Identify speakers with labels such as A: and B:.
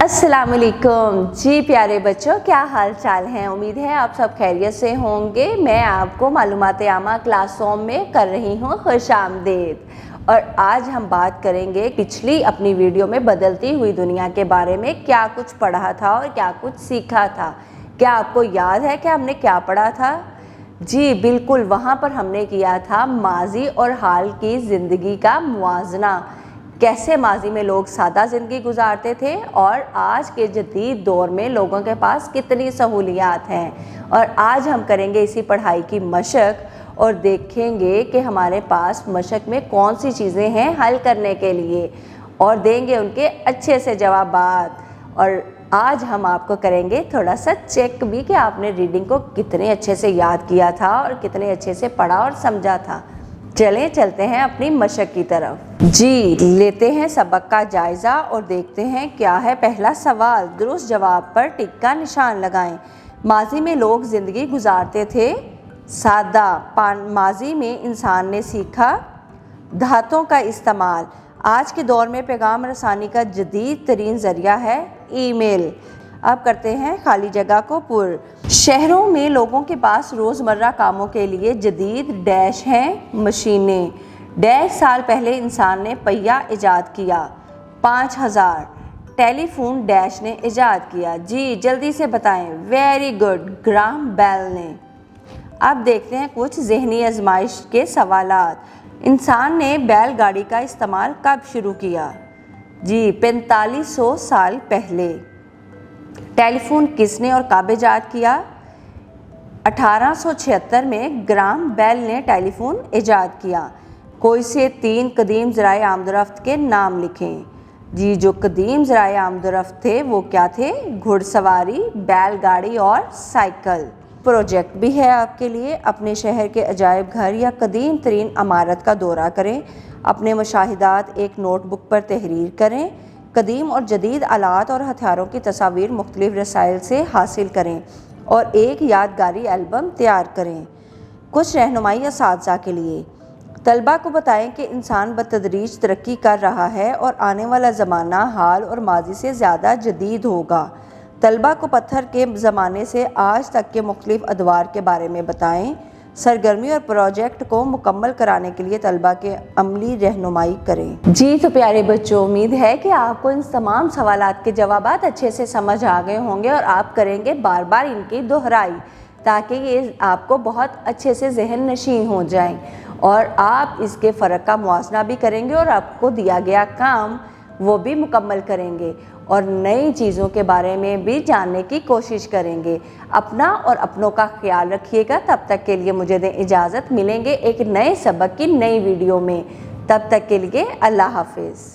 A: अस्सलाम वालेकुम जी प्यारे बच्चों, क्या हाल चाल हैं। उम्मीद है आप सब खैरियत से होंगे। मैं आपको मालूमात आमा क्लासों में कर रही हूँ खुशामदीद। और आज हम बात करेंगे पिछली अपनी वीडियो में बदलती हुई दुनिया के बारे में, क्या कुछ पढ़ा था और क्या कुछ सीखा था। क्या आपको याद है कि हमने क्या पढ़ा था? जी बिल्कुल, वहाँ पर हमने किया था माजी और हाल की ज़िंदगी का मुआजना। कैसे माजी में लोग सादा ज़िंदगी गुजारते थे और आज के जदीद दौर में लोगों के पास कितनी सहूलियात हैं। और आज हम करेंगे इसी पढ़ाई की मशक और देखेंगे कि हमारे पास मशक में कौन सी चीज़ें हैं हल करने के लिए, और देंगे उनके अच्छे से जवाबात। और आज हम आपको करेंगे थोड़ा सा चेक भी कि आपने रीडिंग को कितने अच्छे से याद किया था और कितने अच्छे से पढ़ा और समझा था। चलते हैं अपनी मशक की तरफ। जी लेते हैं सबक का जायज़ा और देखते हैं क्या है पहला सवाल। दुरुस्त जवाब पर टिक का निशान लगाएं। माजी में लोग ज़िंदगी गुजारते थे सादा। माजी में इंसान ने सीखा धातों का इस्तेमाल। आज के दौर में पैगाम रसानी का जदीद तरीन ज़रिया है ईमेल। अब करते हैं खाली जगह को पुर। शहरों में लोगों के पास रोज़मर्रा कामों के लिए जदीद डैश हैं मशीनें। डैश साल पहले इंसान ने पहिया इजाद किया। 5000 टेलीफोन डैश ने इजाद किया। जी जल्दी से बताएं। वेरी गुड, ग्राहम बेल ने। अब देखते हैं कुछ ज़हनी आजमाइश के सवालात। इंसान ने बैलगाड़ी का इस्तेमाल कब शुरू किया? जी 4500 साल पहले। टेलीफोन किसने और कब इजाद किया? 1876 में ग्राहम बेल ने टेलीफोन इजाद किया। कोई से 3 कदीम ज़राए आमदोरफ्त के नाम लिखें। जी जो कदीम ज़राए आमदोरफ्त थे वो क्या थे? घुड़सवारी, बैलगाड़ी और साइकिल। प्रोजेक्ट भी है आपके लिए। अपने शहर के अजायब घर या कदीम तरीन इमारत का दौरा करें। अपने मुशाहिदात एक नोटबुक पर तहरीर करें। कदीम और जदीद आलात और हथियारों की तस्वीर मुख्तलिफ रसाइल से हासिल करें और एक यादगारी एल्बम तैयार करें। कुछ रहनुमाई असातिज़ा के लिए। तलबा को बताएं कि इंसान बतदरीज तरक्की कर रहा है और आने वाला ज़माना हाल और माजी से ज़्यादा जदीद होगा। तलबा को पत्थर के ज़माने से आज तक के मुख्तलिफ अदवार के बारे में बताएं। सरगर्मी और प्रोजेक्ट को मुकम्मल कराने के लिए तलबा के अमली रहनुमाई करें। जी तो प्यारे बच्चों, उम्मीद है कि आपको इन तमाम सवालात के जवाबात अच्छे से समझ आ गए होंगे और आप करेंगे बार बार इनकी दोहराई, ताकि ये आपको बहुत अच्छे से जहन नशीन हो जाएं और आप इसके फ़र्क का मुआवजा भी करेंगे और आपको दिया गया काम वो भी मुकम्मल करेंगे और नई चीज़ों के बारे में भी जानने की कोशिश करेंगे। अपना और अपनों का ख्याल रखिएगा। तब तक के लिए मुझे दें इजाज़त। मिलेंगे एक नए सबक की नई वीडियो में। तब तक के लिए अल्लाह हाफिज़।